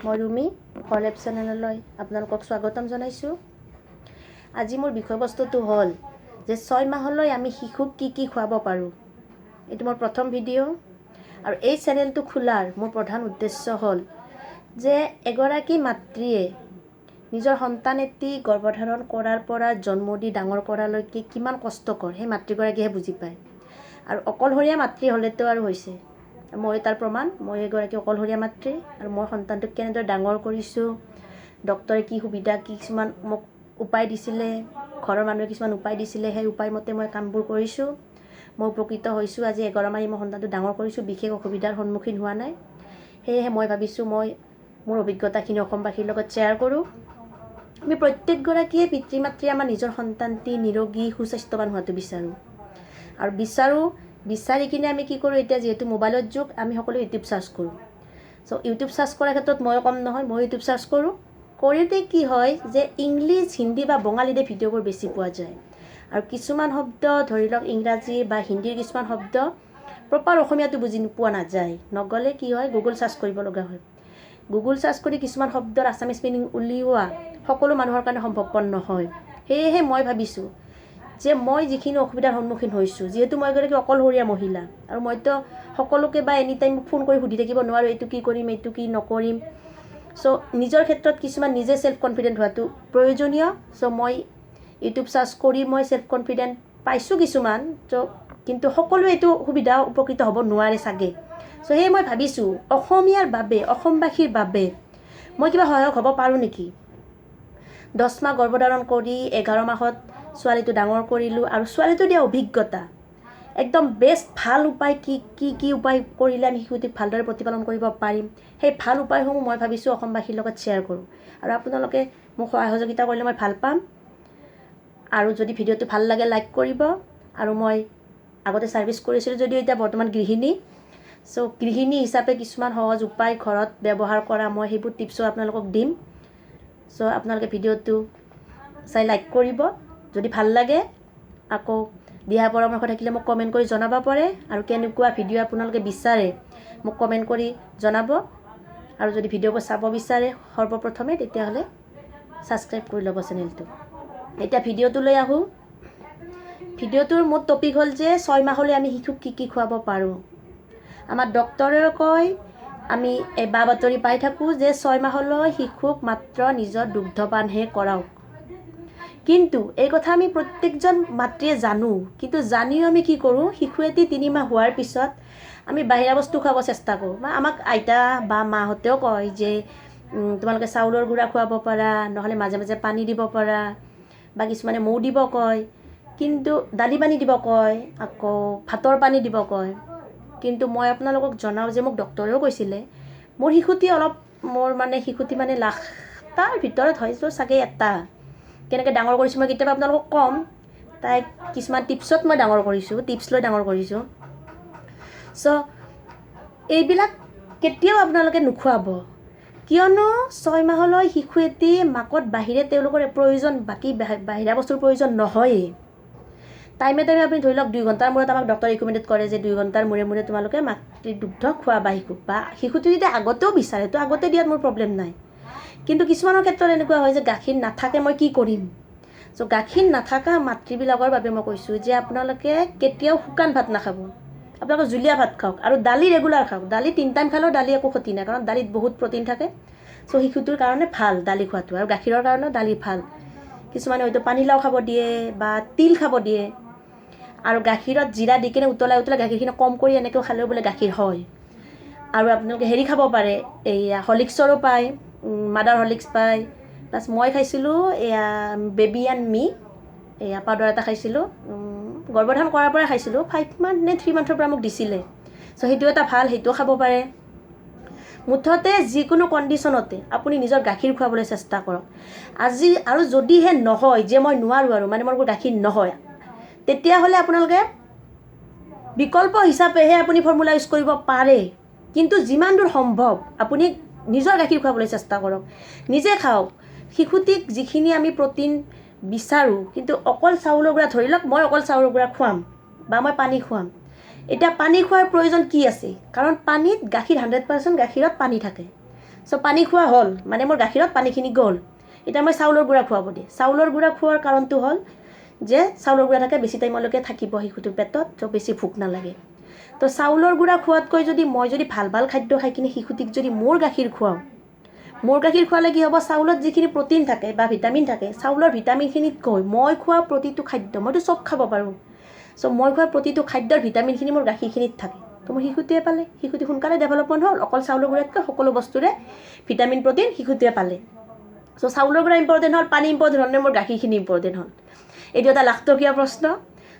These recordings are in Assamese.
মই ৰুমি হলেপ চেনেললৈ আপোনালোকক স্বাগতম জনাইছোঁ। আজি মোৰ বিষয়বস্তুটো হ'ল যে 6 মাহলৈ আমি শিশুক কি খুৱাব পাৰোঁ। এইটো মোৰ প্ৰথম ভিডিঅ' আৰু এই চেনেলটো খোলাৰ মোৰ প্ৰধান উদ্দেশ্য হ'ল যে এগৰাকী মাতৃয়ে নিজৰ সন্তান এটি গৰ্ভধাৰণ কৰাৰ পৰা জন্ম দি ডাঙৰ কৰালৈকে কিমান কষ্টকৰ সেই মাতৃগৰাকীয়ে বুজি পায়। আৰু অকলশৰীয়া মাতৃ হ'লেতো আৰু হৈছে, মই তাৰ প্ৰমাণ। মই এগৰাকী অকলশৰীয়া মাতৃ আৰু মই সন্তানটোক কেনেদৰে ডাঙৰ কৰিছোঁ, ডক্তৰে কি সুবিধা কিছুমান মোক উপায় দিছিলে, ঘৰৰ মানুহে কিছুমান উপায় দিছিলে, সেই উপায় মতে মই কামবোৰ কৰিছোঁ। মই উপকৃত হৈছোঁ। আজি 11 মাহে মই সন্তানটো ডাঙৰ কৰিছোঁ, বিশেষ অসুবিধাৰ সন্মুখীন হোৱা নাই। সেয়েহে মই ভাবিছোঁ মই মোৰ অভিজ্ঞতাখিনি অসমবাসীৰ লগত শ্বেয়াৰ কৰোঁ। আমি প্ৰত্যেকগৰাকীয়ে পিতৃ মাতৃয়ে আমাৰ নিজৰ সন্তানটি নিৰোগী সুস্বাস্থ্যৱান হোৱাটো বিচাৰোঁ। আৰু বিচাৰি কিনে আমি কি কৰোঁ, এতিয়া যিহেতু মোবাইলৰ যুগ, আমি সকলো ইউটিউব চাৰ্চ কৰোঁ। ইউটিউব চাৰ্চ কৰাৰ ক্ষেত্ৰত মই কম নহয়, মই ইউটিউব চাৰ্চ কৰোঁ। কৰোঁতে কি হয় যে ইংলিছ, হিন্দী বা বঙালীতে ভিডিঅ'বোৰ বেছি পোৱা যায়। আৰু কিছুমান শব্দ ধৰি লওক ইংৰাজী বা হিন্দীৰ কিছুমান শব্দ প্ৰপাৰ অসমীয়াটো বুজি পোৱা নাযায়। নগ'লে কি হয়, গুগল চাৰ্চ কৰিব লগা হয়। গুগল চাৰ্চ কৰি কিছুমান শব্দৰ আছামিজ মিনিং উলিওৱা সকলো মানুহৰ কাৰণে সম্ভৱপৰ নহয়। সেয়েহে মই ভাবিছোঁ যে মই যিখিনি অসুবিধাৰ সন্মুখীন হৈছোঁ, যিহেতু মই এগৰাকী অকলশৰীয়া মহিলা আৰু মইতো সকলোকে বা এনি টাইম ফোন কৰি সুধি থাকিব নোৱাৰোঁ, এইটো কি কৰিম, এইটো কি নকৰিম। নিজৰ ক্ষেত্ৰত কিছুমান নিজে ছেল্ফ কনফিডেণ্ট হোৱাটো প্ৰয়োজনীয়। মই ইউটিউব চাৰ্চ কৰি মই ছেল্ফ কনফিডেণ্ট পাইছোঁ কিছুমান। কিন্তু সকলোৱে এইটো সুবিধা উপকৃত হ'ব নোৱাৰে চাগে। সেয়ে মই ভাবিছোঁ অসমীয়াৰ বাবে, অসমবাসীৰ বাবে মই কিবা সহায়ক হ'ব পাৰোঁ নেকি। 10 মাহ গৰ্ভধাৰণ কৰি 11 মাহত ছোৱালীটো ডাঙৰ কৰিলোঁ আৰু ছোৱালীটো দিয়া অভিজ্ঞতা একদম বেষ্ট ভাল উপায় কি উপায় কৰিলে আমি শিশুটিক ভালদৰে প্ৰতিপালন কৰিব পাৰিম, সেই ভাল উপায়সমূহ মই ভাবিছোঁ অসমবাসীৰ লগত শ্বেয়াৰ কৰোঁ। আৰু আপোনালোকে মোক সহায় সহযোগিতা কৰিলে মই ভাল পাম। আৰু যদি ভিডিঅ'টো ভাল লাগে লাইক কৰিব। আৰু মই আগতে ছাৰ্ভিচ কৰিছিলোঁ যদিও এতিয়া বৰ্তমান গৃহিণী। গৃহিণী হিচাপে কিছুমান সহজ উপায় ঘৰত ব্যৱহাৰ কৰা মই সেইবোৰ টিপছো আপোনালোকক দিম। আপোনালোকে ভিডিঅ'টো চাই লাইক কৰিব। যদি ভাল লাগে আকৌ দিহা পৰামৰ্শ থাকিলে মোক কমেণ্ট কৰি জনাব পাৰে। আৰু কেনেকুৱা ভিডিঅ' আপোনালোকে বিচাৰে মোক কমেণ্ট কৰি জনাব। আৰু যদি ভিডিঅ'বোৰ চাব বিচাৰে সৰ্বপ্ৰথমে তেতিয়াহ'লে ছাবস্ক্ৰাইব কৰি ল'ব চেনেলটো। এতিয়া ভিডিঅ'টোলৈ আহোঁ। ভিডিঅ'টোৰ মোৰ টপিক হ'ল যে 6 মাহলৈ আমি শিশুক কি খুৱাব পাৰোঁ। আমাৰ ডক্তৰেও কয়, আমি বা বাতৰি পাই থাকোঁ যে 6 মাহলৈ শিশুক মাত্ৰ নিজৰ দুগ্ধপানহে কৰাওক। কিন্তু এই কথা আমি প্ৰত্যেকজন মাতৃয়ে জানো, কিন্তু জানিও আমি কি কৰোঁ, শিশু এটি 3 মাহ হোৱাৰ পিছত আমি বাহিৰা বস্তু খুৱাব চেষ্টা কৰোঁ। বা আমাক আইতা বা মাহঁতেও কয় যে তোমালোকে চাউলৰ গুড়া খুৱাব পাৰা, নহ'লে মাজে মাজে পানী দিব পাৰা, বা কিছুমানে মৌ দিব কয়, কিন্তু দালি পানী দিব কয়, আকৌ ভাতৰ পানী দিব কয়। কিন্তু মই আপোনালোকক জনাওঁ যে মোক ডক্তৰেও কৈছিলে মোৰ শিশুটি লাখটাৰ ভিতৰত হয়তো চাগে এটা। কেনেকৈ ডাঙৰ কৰিছোঁ মই কেতিয়াবা আপোনালোকক ক'ম। তাইক কিছুমান টিপছত মই ডাঙৰ কৰিছোঁ, টিপছ লৈ ডাঙৰ কৰিছোঁ। এইবিলাক কেতিয়াও আপোনালোকে নোখোৱাব, কিয়নো 6 মাহলৈ শিশু এটি মাকত বাহিৰে তেওঁলোকৰ প্ৰয়োজন, বাকী বাহিৰা বস্তুৰ প্ৰয়োজন নহয়েই। টাইমে আপুনি ধৰি লওক 2 ঘণ্টাৰ মূৰত আমাক ডক্তৰে ৰিকমেণ্ডেড কৰে যে 2 ঘণ্টাৰ মূৰে তোমালোকে মাতৃ দুগ্ধ খোৱাবা শিশুক। বা শিশুটি যদি আগতেও বিচাৰে তো আগতে দিয়াত মোৰ প্ৰব্লেম নাই। কিন্তু কিছুমানৰ ক্ষেত্ৰত এনেকুৱা হয় যে গাখীৰ নাথাকে, মই কি কৰিম। গাখীৰ নাথাকা মাতৃবিলাকৰ বাবে মই কৈছোঁ যে আপোনালোকে কেতিয়াও শুকান ভাত নাখাব, আপোনালোকে জুলীয়া ভাত খাওক। আৰু দালি ৰেগুলাৰ খাওক। দালি 3 টাইম খালেও দালি একো ক্ষতি নাই, কাৰণ দালিত বহুত প্ৰটিন থাকে। শিশুটোৰ কাৰণে ভাল দালি খোৱাটো, আৰু গাখীৰৰ কাৰণেও দালি ভাল। কিছুমানে হয়তো পানীলাও খাব দিয়ে বা তিল খাব দিয়ে। আৰু গাখীৰত জিৰা দি কিনে উতলাই গাখীৰখিনি কম কৰি এনেকৈও খালেও বোলে গাখীৰ হয়। আৰু আপোনালোকে হেৰি খাব পাৰে, এইয়া হৰ্লিক্সৰো পায়, মাদাৰ হৰ্লিক্স পায়। প্লাছ মই খাইছিলোঁ এয়া বেবী এণ্ড মি, এয়া পাউডাৰ এটা খাইছিলোঁ। গৰ্ভধাৰণ কৰাৰ পৰাই খাইছিলোঁ, 5 মান্থ নে 3 মান্থৰ পৰা মোক দিছিলে। সেইটো এটা ভাল, সেইটোও খাব পাৰে। মুঠতে যিকোনো কণ্ডিশ্যনতে আপুনি নিজৰ গাখীৰ খুৱাবলৈ চেষ্টা কৰক। আৰু যদিহে নহয় যে মই নোৱাৰোঁ আৰু মোৰ গাখীৰ নহয়, তেতিয়াহ'লে আপোনালোকে বিকল্প হিচাপেহে আপুনি ফৰ্মুলা ইউজ কৰিব পাৰে। কিন্তু যিমান দূৰ সম্ভৱ আপুনি নিজৰ গাখীৰ খুৱাবলৈ চেষ্টা কৰক, নিজে খাওক। শিশুটিক যিখিনি আমি প্ৰটিন বিচাৰোঁ, কিন্তু অকল চাউলৰ গুড়া, ধৰি লওক মই অকল চাউলৰ গুড়া খুৱাম বা মই পানী খুৱাম। এতিয়া পানী খোৱাৰ প্ৰয়োজন কি আছে, কাৰণ পানীত গাখীৰ 100% গাখীৰত পানী থাকে। চ' পানী খোৱা হ'ল মানে মোৰ গাখীৰত পানীখিনি গ'ল এতিয়া মই চাউলৰ গুড়া খুৱাব দিয়ে চাউলৰ গুড়া খোৱাৰ কাৰণটো হ'ল যে চাউলৰ গুড়া থাকে বেছি টাইমলৈকে থাকিব শিশুটোৰ পেটত ত' বেছি ভোক নালাগে তো চাউলৰ গুড়া খোৱাতকৈ যদি মই যদি ভাল ভাল খাদ্য খাই কিনে শিশুটিক যদি মোৰ গাখীৰ খুৱাওঁ মোৰ গাখীৰ খোৱালে কি হ'ব চাউলত যিখিনি প্ৰ'টিন থাকে বা ভিটামিন থাকে চাউলৰ ভিটামিনখিনিতকৈ মই খোৱা প্ৰতিটো খাদ্য মইতো চব খাব পাৰোঁ চ' মই খোৱা প্ৰতিটো খাদ্যৰ ভিটামিনখিনি মোৰ গাখীৰখিনিত থাকে তো মোৰ শিশুটোৱে পালে শিশুটি সোনকালে ডেভেলপমেণ্ট হ'ল অকল চাউলৰ গুড়াতকৈ সকলো বস্তুৰে ভিটামিন প্ৰ'টিন শিশুটোৱে পালে চ' চাউলৰ গুড়া ইম্পৰ্টেণ্ট হ'ল পানী ইম্পৰ্টেণ্ট হ'ল নে মোৰ গাখীৰখিনি ইম্পৰ্টেণ্ট হ'ল এইটো এটা লাখটকীয়া প্ৰশ্ন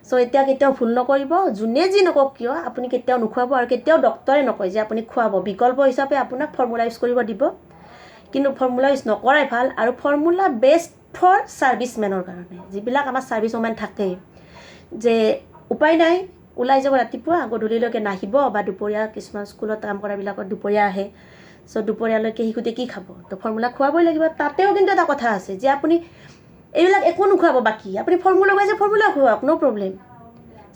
চ' এতিয়া কেতিয়াও ভুল নকৰিব যোনে যি নকওক কিয় আপুনি কেতিয়াও নোখোৱাব আৰু কেতিয়াও ডক্তৰে নকয় যে আপুনি খুৱাব বিকল্প হিচাপে আপোনাক ফৰ্মুলা ইউজ কৰিব দিব কিন্তু ফৰ্মুলা ইউজ নকৰাই ভাল আৰু ফৰ্মুলা বেষ্ট ফৰ ছাৰ্ভিচমেনৰ কাৰণে যিবিলাক আমাৰ ছাৰ্ভিচ ওমেন থাকে যে উপায় নাই ওলাই যাব ৰাতিপুৱা গধূলিলৈকে নাহিব বা দুপৰীয়া কিছুমান স্কুলত কাম কৰাবিলাকত দুপৰীয়া আহে চ' দুপৰীয়ালৈকে শিশুতে কি খাব তো ফৰ্মুলা খুৱাবই লাগিব তাতেও কিন্তু এটা কথা আছে যে আপুনি এইবিলাক একো নোখোৱাব বাকী আপুনি ফৰ্মুলা খুৱাইছে ফৰ্মুলা খুৱাওক ন' প্ৰব্লেম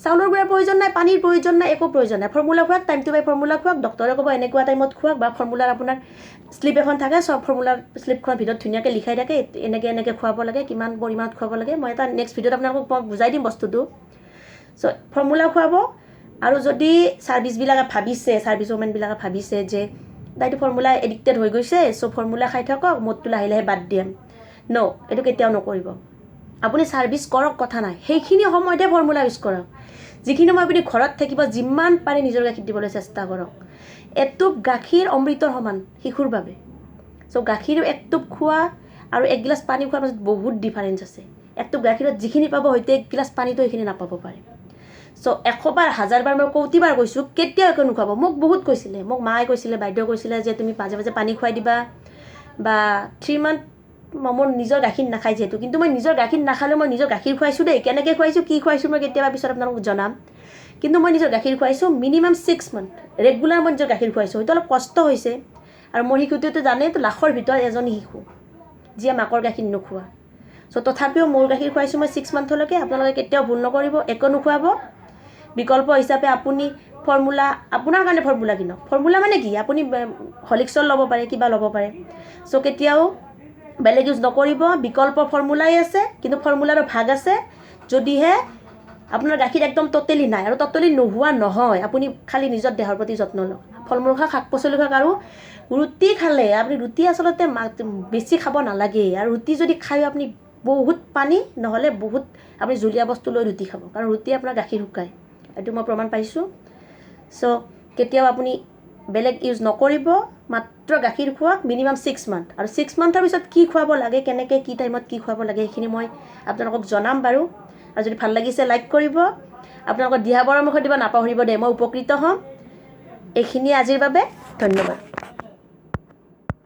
চাউলৰ গুড়াৰ প্ৰয়োজন নাই পানীৰ প্ৰয়োজন নাই একো প্ৰয়োজন নাই ফৰ্মুলা খুৱাওক টাইম টু বাই ফৰ্মুলা খুৱাওক ডক্তৰে ক'ব এনেকুৱা টাইমত খুৱাওক বা ফৰ্মুলাৰ আপোনাৰ শ্লিপ এখন থাকে চব ফৰ্মুলাৰ শ্লিপখনৰ ভিতৰত ধুনীয়াকৈ লিখাই থাকে এনেকৈ খুৱাব লাগে কিমান পৰিমাণত খুৱাব লাগে মই এটা নেক্সট ভিডিঅ'ত আপোনালোকক মই বুজাই দিম বস্তুটো চ' ফৰ্মুলা খুৱাব আৰু যদি ছাৰ্ভিচবিলাকে ভাবিছে ছাৰ্ভিচ ওমেনবিলাকে ভাবিছে যে তাইটো ফৰ্মুলা এডিক্টেড হৈ গৈছে চ' ফৰ্মুলা খাই থাকক মদটো লাহে লাহে বাদ দিম ন' এইটো কেতিয়াও নকৰিব আপুনি ছাৰ্ভিচ কৰক কথা নাই সেইখিনি সময়তে ফৰ্মুলা ইউজ কৰক যিখিনি সময় আপুনি ঘৰত থাকিব যিমান পাৰে নিজৰ গাখীৰ দিবলৈ চেষ্টা কৰক এটোপ গাখীৰ অমৃতৰ সমান শিশুৰ বাবে চ' গাখীৰ একটোপ খোৱা আৰু এক গিলাচ পানী খোৱাৰ মাজত বহুত ডিফাৰেঞ্চ আছে একটোপ গাখীৰত যিখিনি পাব হয়তো এক গিলাচ পানীতো সেইখিনি নাপাব পাৰে চ' 100 বাৰ 1000 বাৰ মই কৌটিবাৰ কৈছোঁ কেতিয়াও একো নোখোৱাব মোক বহুত কৈছিলে মোক মায়ে কৈছিলে বাইদেউ কৈছিলে যে তুমি মাজে মাজে পানী খুৱাই দিবা বা 3 মান্থ মোৰ নিজৰ গাখীৰ নাখায় যিহেতু কিন্তু মই নিজৰ গাখীৰ নাখালেও মই নিজৰ গাখীৰ খুৱাইছোঁ দেই কেনেকৈ খুৱাইছোঁ কি খুৱাইছোঁ মই কেতিয়াবা পিছত আপোনালোকক জনাম কিন্তু মই নিজৰ গাখীৰ খুৱাইছোঁ মিনিমাম 6 মান্থ ৰেগুলাৰ মই নিজৰ গাখীৰ খুৱাইছোঁ হয়তো অলপ কষ্ট হৈছে আৰু মোৰ শিশুটোৱেতো জানেতো লাখৰ ভিতৰত এজনী শিশু যিয়ে মাকৰ গাখীৰ নোখোৱা চ' তথাপিও মোৰ গাখীৰ খুৱাইছোঁ মই 6 মান্থলৈকে আপোনালোকে কেতিয়াও ভুল নকৰিব একো নোখোৱাব বিকল্প হিচাপে আপুনি ফৰ্মুলা আপোনাৰ কাৰণে ফৰ্মুলা কিনক ফৰ্মুলা মানে কি আপুনি হলিক্সৰ ল'ব পাৰে কিবা ল'ব পাৰে চ' কেতিয়াও বেলেগ ইউজ নকৰিব বিকল্প ফৰ্মুলাই আছে কিন্তু ফৰ্মুলাৰো ভাগ আছে যদিহে আপোনাৰ গাখীৰ একদম ট'টেলি নাই আৰু ট'টেলি নোহোৱা নহয় আপুনি খালি নিজৰ দেহৰ প্ৰতি যত্ন লওক ফল মূল খাওক শাক পাচলি খাওক আৰু ৰুটি খালে আপুনি ৰুটি আচলতে বেছি খাব নালাগে আৰু ৰুটি যদি খায় আপুনি বহুত পানী নহ'লে বহুত আপুনি জুলীয়া বস্তু লৈ ৰুটি খাব কাৰণ ৰুটি আপোনাৰ গাখীৰ শুকায় এইটো মই প্ৰমাণ পাইছোঁ চ' কেতিয়াও আপুনি বেলেগ ইউজ নকৰিব মাত্ৰ গাখীৰ খুৱাওক মিনিমাম 6 মান্থ আৰু 6 মান্থৰ পিছত কি খুৱাব লাগে কেনেকৈ কি টাইমত কি খুৱাব লাগে সেইখিনি মই আপোনালোকক জনাম বাৰু আৰু যদি ভাল লাগিছে লাইক কৰিব আপোনালোকৰ দিহা পৰামৰ্শ দিব নাপাহৰিব দেই মই উপকৃত হ'ম এইখিনি আজিৰ বাবে ধন্যবাদ